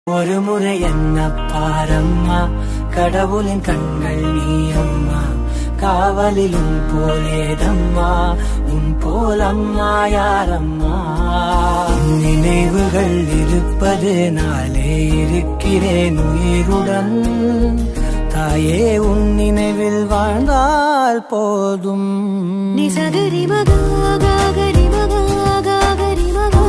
ஒரு முறை என்ன பாரம்மா, கடவுளின் கண்கள் நீ அம்மா, காவலிலும் போலேதம்மா, உன் போலம்மா யாரம்மா. நினைவுகள் இருப்பது நாளே இருக்கிறேன் உயிருடன், தாயே உன் நினைவில் வாழ்ந்தால் போதும். நிசகரி மகா கரி மகா கரி மகா